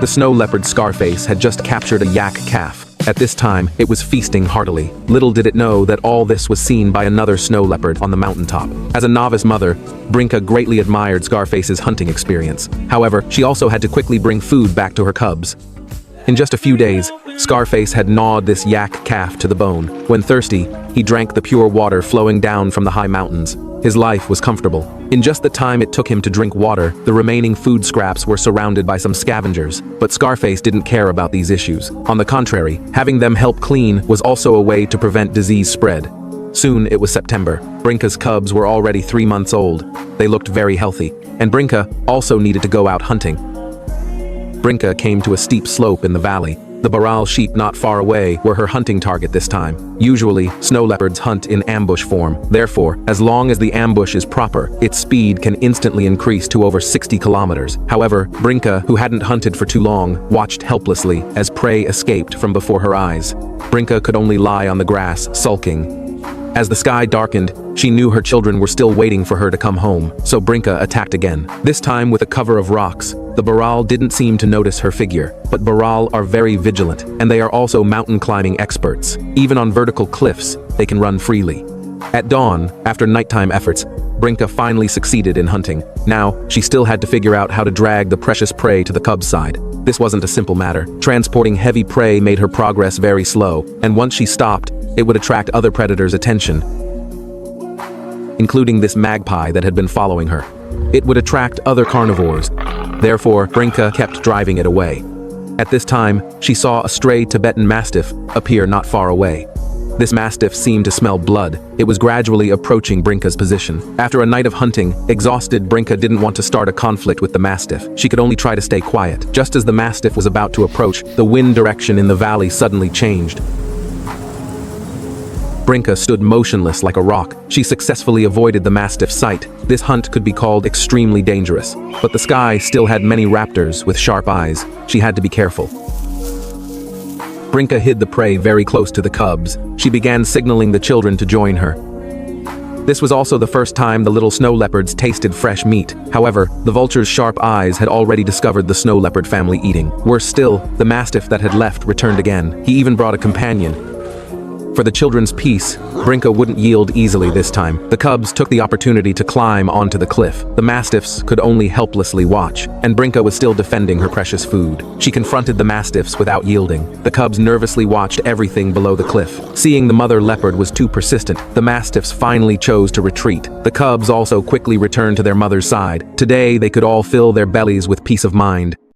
The snow leopard Scarface had just captured a yak calf. At this time, it was feasting heartily. Little did it know that all this was seen by another snow leopard on the mountaintop. As a novice mother, Brinka greatly admired Scarface's hunting experience. However, she also had to quickly bring food back to her cubs. In just a few days, Scarface had gnawed this yak calf to the bone. When thirsty, he drank the pure water flowing down from the high mountains. His life was comfortable. In just the time it took him to drink water, the remaining food scraps were surrounded by some scavengers. But Scarface didn't care about these issues. On the contrary, having them help clean was also a way to prevent disease spread. Soon it was September. Brinka's cubs were already 3 months old. They looked very healthy, and Brinka also needed to go out hunting. Brinka came to a steep slope in the valley. The Baral sheep not far away were her hunting target this time. Usually, snow leopards hunt in ambush form. Therefore, as long as the ambush is proper, its speed can instantly increase to over 60 kilometers. However, Brinka, who hadn't hunted for too long, watched helplessly as prey escaped from before her eyes. Brinka could only lie on the grass, sulking. As the sky darkened, she knew her children were still waiting for her to come home, so Brinka attacked again. This time with a cover of rocks. The Baral didn't seem to notice her figure, but Baral are very vigilant, and they are also mountain climbing experts. Even on vertical cliffs, they can run freely. At dawn, after nighttime efforts, Brinka finally succeeded in hunting. Now, she still had to figure out how to drag the precious prey to the cub's side. This wasn't a simple matter. Transporting heavy prey made her progress very slow, and once she stopped, it would attract other predators' attention, including this magpie that had been following her. It would attract other carnivores. Therefore, Brinka kept driving it away. At this time, she saw a stray Tibetan mastiff appear not far away. This mastiff seemed to smell blood. It was gradually approaching Brinka's position. After a night of hunting, exhausted, Brinka didn't want to start a conflict with the mastiff. She could only try to stay quiet. Just as the mastiff was about to approach, the wind direction in the valley suddenly changed. Brinka stood motionless like a rock. She successfully avoided the mastiff's sight. This hunt could be called extremely dangerous, but the sky still had many raptors with sharp eyes. She had to be careful. Brinka hid the prey very close to the cubs. She began signaling the children to join her. This was also the first time the little snow leopards tasted fresh meat. However, the vulture's sharp eyes had already discovered the snow leopard family eating. Worse still, the mastiff that had left returned again. He even brought a companion. For the children's peace, Brinka wouldn't yield easily this time. The cubs took the opportunity to climb onto the cliff. The mastiffs could only helplessly watch, and Brinka was still defending her precious food. She confronted the mastiffs without yielding. The cubs nervously watched everything below the cliff. Seeing the mother leopard was too persistent, the mastiffs finally chose to retreat. The cubs also quickly returned to their mother's side. Today, they could all fill their bellies with peace of mind.